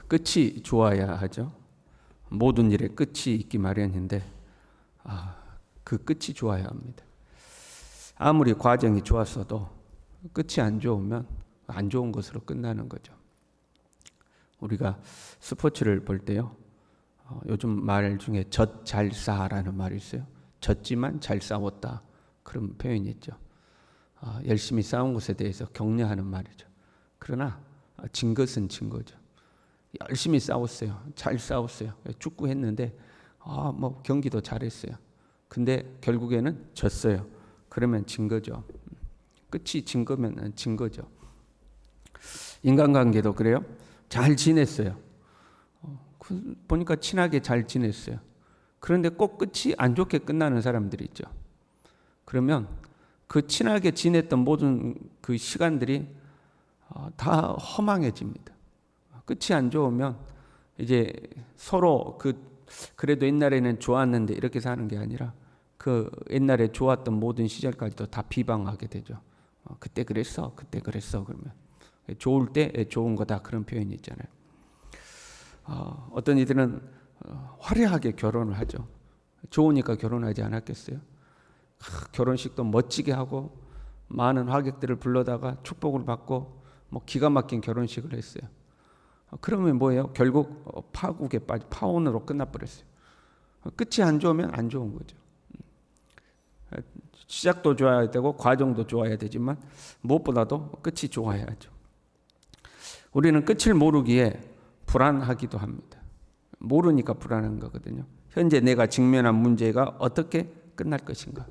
끝이 좋아야 하죠. 모든 일에 끝이 있기 마련인데 그 끝이 좋아야 합니다. 아무리 과정이 좋았어도 끝이 안 좋으면 안 좋은 것으로 끝나는 거죠. 우리가 스포츠를 볼 때요, 요즘 말 중에 젖잘싸라는 말이 있어요. 졌지만 잘 싸웠다, 그런 표현이 있죠. 열심히 싸운 것에 대해서 격려하는 말이죠. 그러나 진 것은 진 거죠. 열심히 싸웠어요. 잘 싸웠어요. 축구했는데 뭐 경기도 잘했어요. 근데 결국에는 졌어요. 그러면 진 거죠. 끝이 진 거면 진 거죠. 인간관계도 그래요. 잘 지냈어요. 보니까 친하게 잘 지냈어요. 그런데 꼭 끝이 안 좋게 끝나는 사람들이 있죠. 그러면 그 친하게 지냈던 모든 그 시간들이 다 허망해집니다. 끝이 안 좋으면 이제 서로 그래도 옛날에는 좋았는데 이렇게 사는 게 아니라 그 옛날에 좋았던 모든 시절까지도 다 비방하게 되죠. 그때 그랬어, 그때 그랬어. 그러면 좋을 때 좋은 거다, 그런 표현이 있잖아요. 어떤 이들은 화려하게 결혼을 하죠. 좋으니까 결혼하지 않았겠어요? 결혼식도 멋지게 하고 많은 하객들을 불러다가 축복을 받고 뭐 기가 막힌 결혼식을 했어요. 그러면 뭐예요? 결국 파국에 빠져 파혼으로 끝나버렸어요. 끝이 안 좋으면 안 좋은 거죠. 시작도 좋아야 되고 과정도 좋아야 되지만 무엇보다도 끝이 좋아야 하죠. 우리는 끝을 모르기에 불안하기도 합니다. 모르니까 불안한 거거든요. 현재 내가 직면한 문제가 어떻게 끝날 것인가?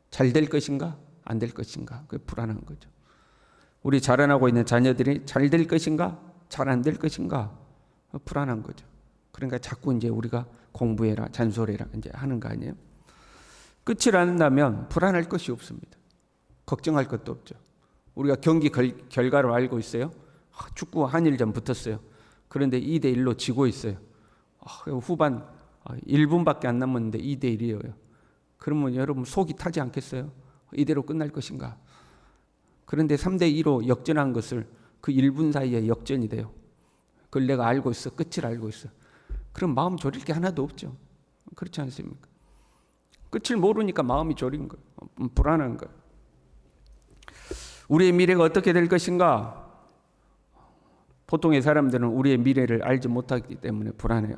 잘 될 것인가? 안 될 것인가? 그게 불안한 거죠. 우리 자라나고 있는 자녀들이 잘 될 것인가? 잘 안 될 것인가? 불안한 거죠. 그러니까 자꾸 이제 우리가 공부해라, 잔소리해라 이제 하는 거 아니에요? 끝을 안다면 불안할 것이 없습니다. 걱정할 것도 없죠. 우리가 경기 결과를 알고 있어요. 축구 한일전 붙었어요. 그런데 2대1로 지고 있어요. 후반 1분밖에 안 남았는데 2대1이에요. 그러면 여러분 속이 타지 않겠어요? 이대로 끝날 것인가? 그런데 3대2로 역전한 것을 그 1분 사이에 역전이 돼요. 그걸 내가 알고 있어. 끝을 알고 있어. 그럼 마음 졸일 게 하나도 없죠. 그렇지 않습니까? 끝을 모르니까 마음이 졸인 거예요. 불안한 거예요. 우리의 미래가 어떻게 될 것인가? 보통의 사람들은 우리의 미래를 알지 못하기 때문에 불안해요.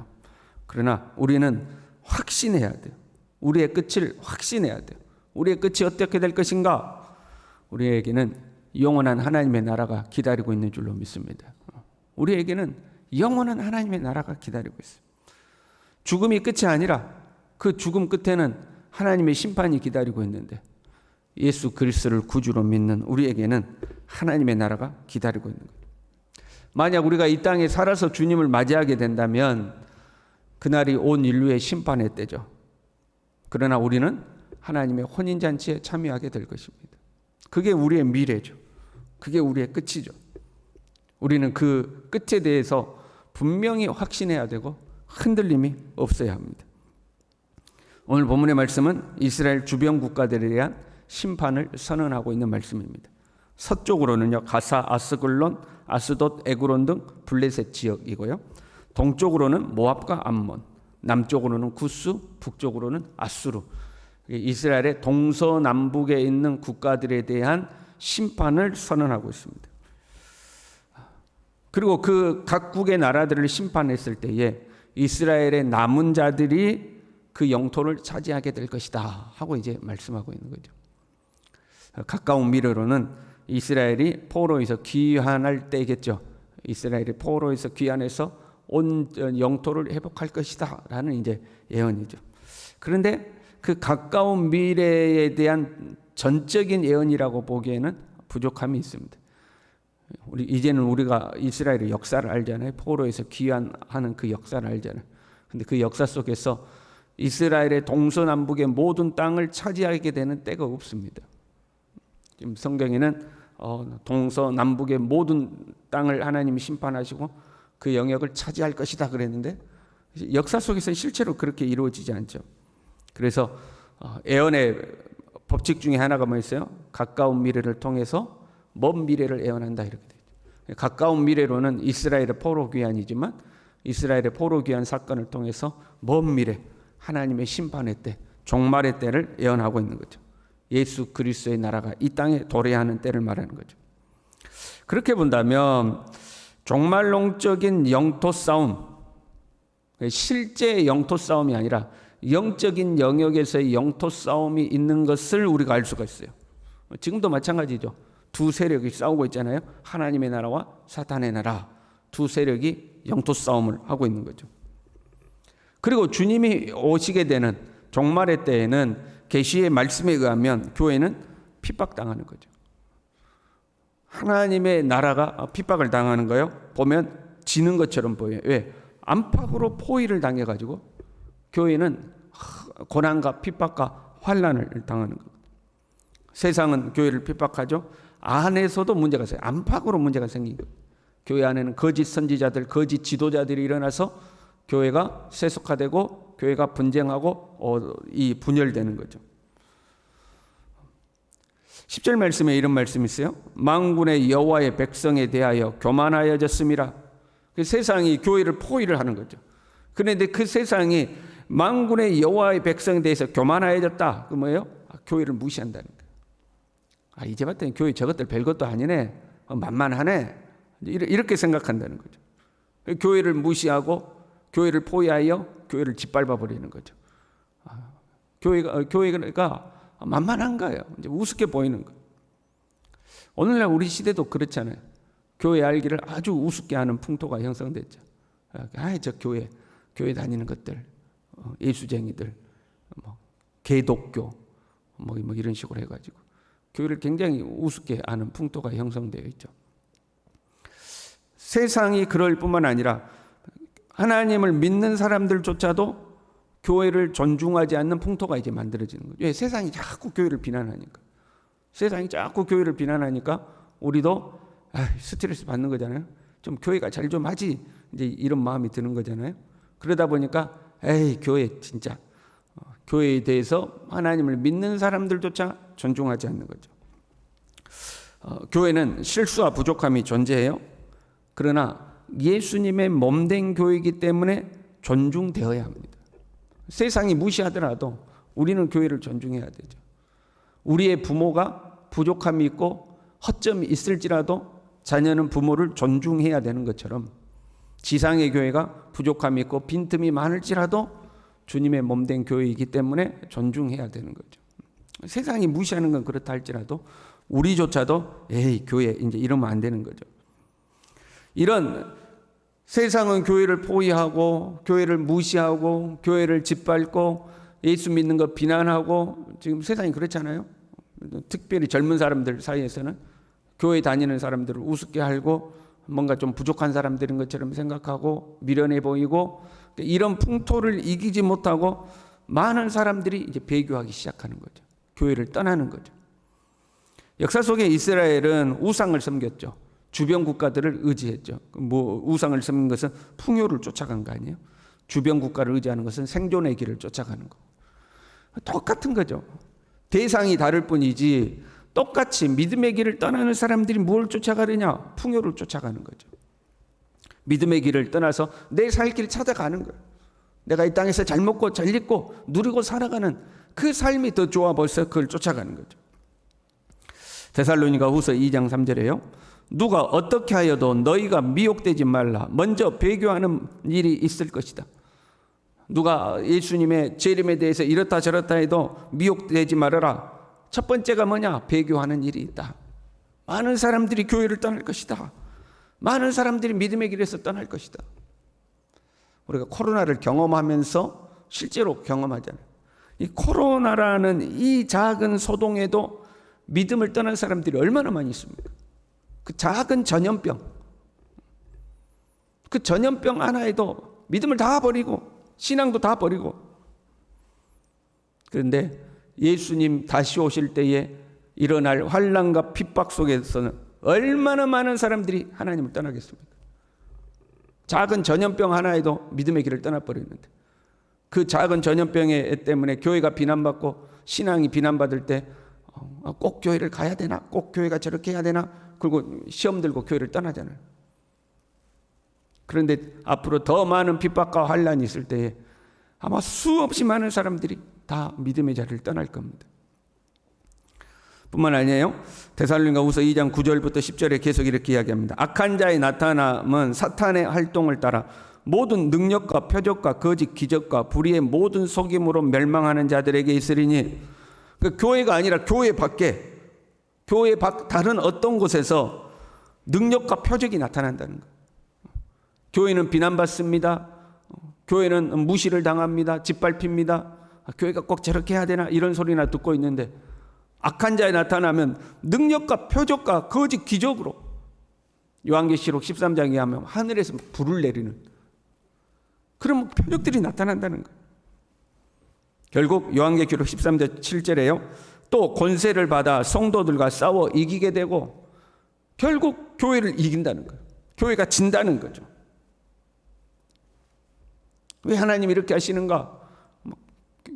그러나 우리는 확신해야 돼요. 우리의 끝을 확신해야 돼요. 우리의 끝이 어떻게 될 것인가? 우리에게는 영원한 하나님의 나라가 기다리고 있는 줄로 믿습니다. 우리에게는 영원한 하나님의 나라가 기다리고 있어요. 죽음이 끝이 아니라 그 죽음 끝에는 하나님의 심판이 기다리고 있는데 예수 그리스도를 구주로 믿는 우리에게는 하나님의 나라가 기다리고 있는 거예요. 만약 우리가 이 땅에 살아서 주님을 맞이하게 된다면 그날이 온 인류의 심판의 때죠. 그러나 우리는 하나님의 혼인잔치에 참여하게 될 것입니다. 그게 우리의 미래죠. 그게 우리의 끝이죠. 우리는 그 끝에 대해서 분명히 확신해야 되고 흔들림이 없어야 합니다. 오늘 본문의 말씀은 이스라엘 주변 국가들에 대한 심판을 선언하고 있는 말씀입니다. 서쪽으로는요, 가사, 아스글론, 아스돗, 에그론 등 블레셋 지역이고요. 동쪽으로는 모압과 암몬, 남쪽으로는 구스, 북쪽으로는 아수르. 이스라엘의 동서남북에 있는 국가들에 대한 심판을 선언하고 있습니다. 그리고 그 각국의 나라들을 심판했을 때에 이스라엘의 남은 자들이 그 영토를 차지하게 될 것이다 하고 이제 말씀하고 있는 거죠. 가까운 미래로는 이스라엘이 포로에서 귀환할 때겠죠. 이스라엘이 포로에서 귀환해서 온 영토를 회복할 것이다 라는 이제 예언이죠. 그런데 그 가까운 미래에 대한 전적인 예언이라고 보기에는 부족함이 있습니다. 이제는 우리가 이스라엘의 역사를 알잖아요. 포로에서 귀환하는 그 역사를 알잖아요. 근데 그 역사 속에서 이스라엘의 동서남북의 모든 땅을 차지하게 되는 때가 없습니다. 지금 성경에는 동서남북의 모든 땅을 하나님이 심판하시고 그 영역을 차지할 것이다 그랬는데 역사 속에서 실제로 그렇게 이루어지지 않죠. 그래서 예언의 법칙 중에 하나가 뭐였어요? 가까운 미래를 통해서 먼 미래를 예언한다 이렇게 되죠. 가까운 미래로는 이스라엘의 포로 귀환이지만 이스라엘의 포로 귀환 사건을 통해서 먼 미래 하나님의 심판의 때, 종말의 때를 예언하고 있는 거죠. 예수 그리스도의 나라가 이 땅에 도래하는 때를 말하는 거죠. 그렇게 본다면 종말론적인 영토 싸움, 실제 영토 싸움이 아니라 영적인 영역에서의 영토 싸움이 있는 것을 우리가 알 수가 있어요. 지금도 마찬가지죠. 두 세력이 싸우고 있잖아요. 하나님의 나라와 사탄의 나라, 두 세력이 영토 싸움을 하고 있는 거죠. 그리고 주님이 오시게 되는 종말의 때에는 계시의 말씀에 의하면 교회는 핍박당하는 거죠. 하나님의 나라가 핍박을 당하는 거요. 보면 지는 것처럼 보여요. 왜? 안팎으로 포위를 당해가지고 교회는 고난과 핍박과 환난을 당하는 거예요. 세상은 교회를 핍박하죠. 안에서도 문제가 있어요. 안팎으로 문제가 생긴 거예요. 교회 안에는 거짓 선지자들, 거짓 지도자들이 일어나서 교회가 세속화되고 교회가 분쟁하고 이 분열되는 거죠. 10절 말씀에 이런 말씀이 있어요. 만군의 여호와의 백성에 대하여 교만하여졌음이라. 그 세상이 교회를 포위를 하는 거죠. 그런데 그 세상이 만군의 여호와의 백성에 대해서 교만하여졌다. 그 뭐예요? 교회를 무시한다는 거예요. 이제 봤더니 교회 저것들 별것도 아니네. 만만하네. 이렇게 생각한다는 거죠. 교회를 무시하고 교회를 포위하여 교회를 짓밟아 버리는 거죠. 교회가 만만한 거예요. 이제 우습게 보이는 거예요. 오늘날 우리 시대도 그렇잖아요. 교회 알기를 아주 우습게 하는 풍토가 형성됐죠. 저 교회 다니는 것들, 예수쟁이들, 개독교, 이런 식으로 해가지고 교회를 굉장히 우습게 하는 풍토가 형성되어 있죠. 세상이 그럴 뿐만 아니라 하나님을 믿는 사람들조차도 교회를 존중하지 않는 풍토가 이제 만들어지는 거죠. 왜? 세상이 자꾸 교회를 비난하니까. 세상이 자꾸 교회를 비난하니까 우리도 스트레스 받는 거잖아요. 좀 교회가 잘 좀 하지. 이제 이런 마음이 드는 거잖아요. 그러다 보니까 교회 진짜 교회에 대해서 하나님을 믿는 사람들조차 존중하지 않는 거죠. 교회는 실수와 부족함이 존재해요. 그러나 예수님의 몸된 교회이기 때문에 존중되어야 합니다. 세상이 무시하더라도 우리는 교회를 존중해야 되죠. 우리의 부모가 부족함이 있고 허점이 있을지라도 자녀는 부모를 존중해야 되는 것처럼 지상의 교회가 부족함이 있고 빈틈이 많을지라도 주님의 몸된 교회이기 때문에 존중해야 되는 거죠. 세상이 무시하는 건 그렇다 할지라도 우리조차도 교회 이제 이러면 안 되는 거죠. 이런 세상은 교회를 포위하고 교회를 무시하고 교회를 짓밟고 예수 믿는 거 비난하고 지금 세상이 그렇잖아요. 특별히 젊은 사람들 사이에서는 교회 다니는 사람들을 우습게 알고 뭔가 좀 부족한 사람들인 것처럼 생각하고 미련해 보이고 이런 풍토를 이기지 못하고 많은 사람들이 이제 배교하기 시작하는 거죠. 교회를 떠나는 거죠. 역사 속에 이스라엘은 우상을 섬겼죠. 주변 국가들을 의지했죠. 우상을 섬긴 것은 풍요를 쫓아간 거 아니에요? 주변 국가를 의지하는 것은 생존의 길을 쫓아가는 거. 똑같은 거죠. 대상이 다를 뿐이지 똑같이 믿음의 길을 떠나는 사람들이 뭘 쫓아가느냐? 풍요를 쫓아가는 거죠. 믿음의 길을 떠나서 내 살 길 찾아가는 거예요. 내가 이 땅에서 잘 먹고 잘 입고 누리고 살아가는 그 삶이 더 좋아 벌써 그걸 쫓아가는 거죠. 데살로니가 후서 2장 3절에요. 누가 어떻게 하여도 너희가 미혹되지 말라. 먼저 배교하는 일이 있을 것이다. 누가 예수님의 재림에 대해서 이렇다 저렇다 해도 미혹되지 말아라. 첫 번째가 뭐냐? 배교하는 일이 있다. 많은 사람들이 교회를 떠날 것이다. 많은 사람들이 믿음의 길에서 떠날 것이다. 우리가 코로나를 경험하면서 실제로 경험하잖아요. 이 코로나라는 이 작은 소동에도 믿음을 떠난 사람들이 얼마나 많이 있습니까? 그 작은 전염병, 그 전염병 하나에도 믿음을 다 버리고 신앙도 다 버리고. 그런데 예수님 다시 오실 때에 일어날 환난과 핍박 속에서는 얼마나 많은 사람들이 하나님을 떠나겠습니까? 작은 전염병 하나에도 믿음의 길을 떠나버리는데 그 작은 전염병 때문에 교회가 비난받고 신앙이 비난받을 때 꼭 교회를 가야 되나? 꼭 교회가 저렇게 해야 되나? 그리고 시험 들고 교회를 떠나잖아요. 그런데 앞으로 더 많은 핍박과 환란이 있을 때에 아마 수없이 많은 사람들이 다 믿음의 자리를 떠날 겁니다. 뿐만 아니에요. 데살로니가후서 2장 9절부터 10절에 계속 이렇게 이야기합니다. 악한 자의 나타남은 사탄의 활동을 따라 모든 능력과 표적과 거짓 기적과 불의의 모든 속임으로 멸망하는 자들에게 있으리니, 그 교회가 아니라 교회 밖에, 교회 밖 다른 어떤 곳에서 능력과 표적이 나타난다는 거예요. 교회는 비난받습니다. 교회는 무시를 당합니다. 짓밟힙니다. 교회가 꼭 저렇게 해야 되나 이런 소리나 듣고 있는데, 악한 자에 나타나면 능력과 표적과 거짓 기적으로, 요한계시록 13장에 하면 하늘에서 불을 내리는 그런 표적들이 나타난다는 거예요. 결국 요한계시록 13장 7절에요. 또 권세를 받아 성도들과 싸워 이기게 되고 결국 교회를 이긴다는 거예요. 교회가 진다는 거죠. 왜 하나님이 이렇게 하시는가?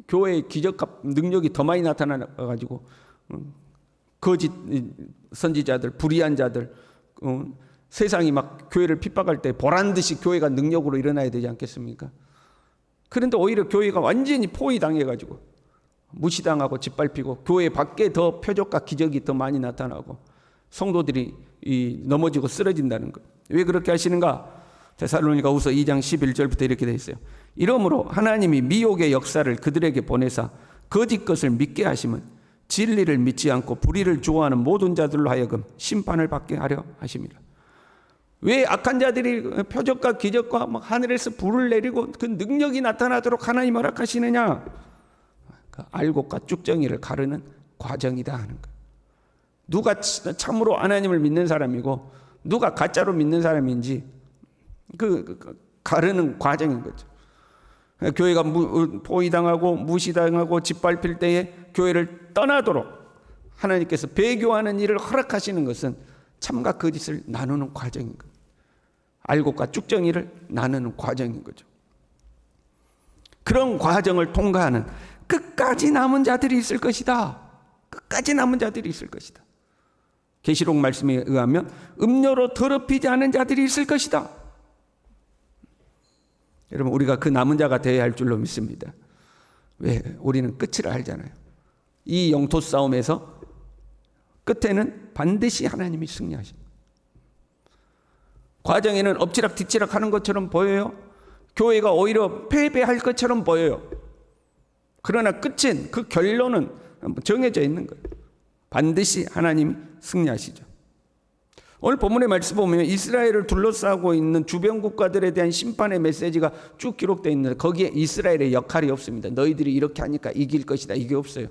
교회의 기적과 능력이 더 많이 나타나가지고 거짓 선지자들, 불의한 자들, 세상이 막 교회를 핍박할 때 보란듯이 교회가 능력으로 일어나야 되지 않겠습니까? 그런데 오히려 교회가 완전히 포위당해가지고 무시당하고 짓밟히고 교회 밖에 더 표적과 기적이 더 많이 나타나고 성도들이 넘어지고 쓰러진다는 거예요. 왜 그렇게 하시는가? 데살로니가후서 2장 11절부터 이렇게 되어 있어요. 이러므로 하나님이 미혹의 역사를 그들에게 보내사 거짓 것을 믿게 하심은 진리를 믿지 않고 불의를 좋아하는 모든 자들로 하여금 심판을 받게 하려 하심이라. 왜 악한 자들이 표적과 기적과 막 하늘에서 불을 내리고 그 능력이 나타나도록 하나님 허락하시느냐? 그 알곡과 쭉정이를 가르는 과정이다 하는 거예요. 누가 참으로 하나님을 믿는 사람이고 누가 가짜로 믿는 사람인지 가르는 과정인 거죠. 교회가 포위당하고 무시당하고 짓밟힐 때에 교회를 떠나도록 하나님께서 배교하는 일을 허락하시는 것은 참과 거짓을 나누는 과정인 거예요. 알곡과 쭉정이를 나누는 과정인 거죠. 그런 과정을 통과하는 끝까지 남은 자들이 있을 것이다. 끝까지 남은 자들이 있을 것이다. 계시록 말씀에 의하면 음료로 더럽히지 않은 자들이 있을 것이다. 여러분, 우리가 그 남은 자가 되어야 할 줄로 믿습니다. 왜? 우리는 끝을 알잖아요. 이 영토 싸움에서 끝에는 반드시 하나님이 승리하십니다. 과정에는 엎치락 뒤치락 하는 것처럼 보여요. 교회가 오히려 패배할 것처럼 보여요. 그러나 끝은, 그 결론은 정해져 있는 거예요. 반드시 하나님이 승리하시죠. 오늘 본문의 말씀 보면 이스라엘을 둘러싸고 있는 주변 국가들에 대한 심판의 메시지가 쭉 기록되어 있는데 거기에 이스라엘의 역할이 없습니다. 너희들이 이렇게 하니까 이길 것이다. 이게 없어요.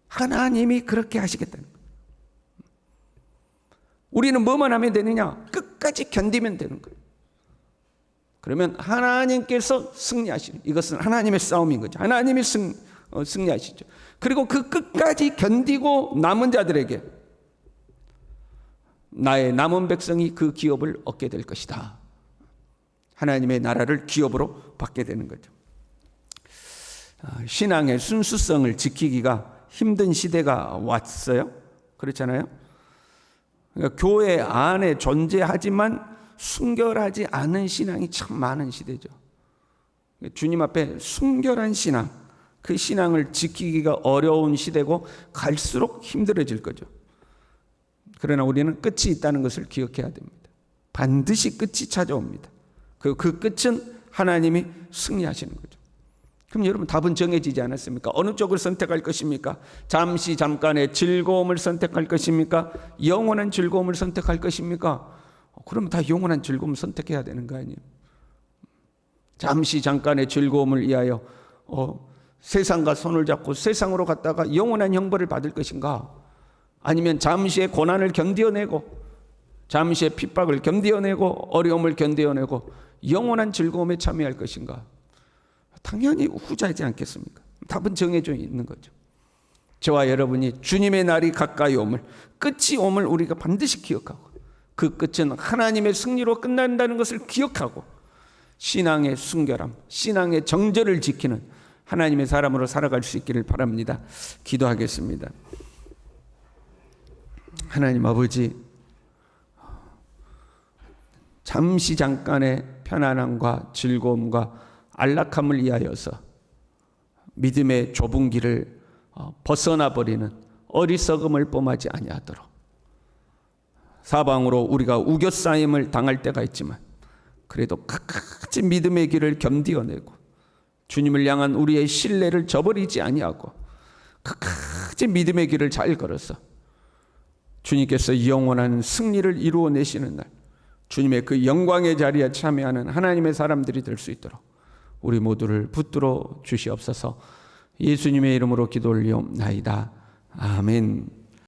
하나님이 그렇게 하시겠다는 거예요. 우리는 뭐만 하면 되느냐? 끝까지 견디면 되는 거예요. 그러면 하나님께서 승리하시는, 이것은 하나님의 싸움인 거죠. 하나님이 승리하시죠. 그리고 그 끝까지 견디고 남은 자들에게 나의 남은 백성이 그 기업을 얻게 될 것이다. 하나님의 나라를 기업으로 받게 되는 거죠. 신앙의 순수성을 지키기가 힘든 시대가 왔어요. 그렇잖아요. 그러니까 교회 안에 존재하지만 순결하지 않은 신앙이 참 많은 시대죠. 주님 앞에 순결한 신앙, 그 신앙을 지키기가 어려운 시대고 갈수록 힘들어질 거죠. 그러나 우리는 끝이 있다는 것을 기억해야 됩니다. 반드시 끝이 찾아옵니다. 그 끝은 하나님이 승리하시는 거죠. 그럼 여러분, 답은 정해지지 않았습니까? 어느 쪽을 선택할 것입니까? 잠시 잠깐의 즐거움을 선택할 것입니까? 영원한 즐거움을 선택할 것입니까? 그러면 다 영원한 즐거움을 선택해야 되는 거 아니에요? 잠시 잠깐의 즐거움을 위하여 세상과 손을 잡고 세상으로 갔다가 영원한 형벌을 받을 것인가? 아니면 잠시의 고난을 견뎌내고 잠시의 핍박을 견뎌내고 어려움을 견뎌내고 영원한 즐거움에 참여할 것인가? 당연히 후자이지 않겠습니까? 답은 정해져 있는 거죠. 저와 여러분이 주님의 날이 가까이 옴을, 끝이 옴을 우리가 반드시 기억하고 그 끝은 하나님의 승리로 끝난다는 것을 기억하고 신앙의 순결함, 신앙의 정절을 지키는 하나님의 사람으로 살아갈 수 있기를 바랍니다. 기도하겠습니다. 하나님 아버지, 잠시 잠깐의 편안함과 즐거움과 안락함을 위하여서 믿음의 좁은 길을 벗어나 버리는 어리석음을 뽐하지 아니하도록, 사방으로 우리가 우겨싸임을 당할 때가 있지만 그래도 끝까지 믿음의 길을 견디어내고 주님을 향한 우리의 신뢰를 저버리지 아니하고 끝까지 믿음의 길을 잘 걸어서 주님께서 영원한 승리를 이루어내시는 날, 주님의 그 영광의 자리에 참여하는 하나님의 사람들이 될 수 있도록 우리 모두를 붙들어 주시옵소서. 예수님의 이름으로 기도 올리옵나이다. 아멘.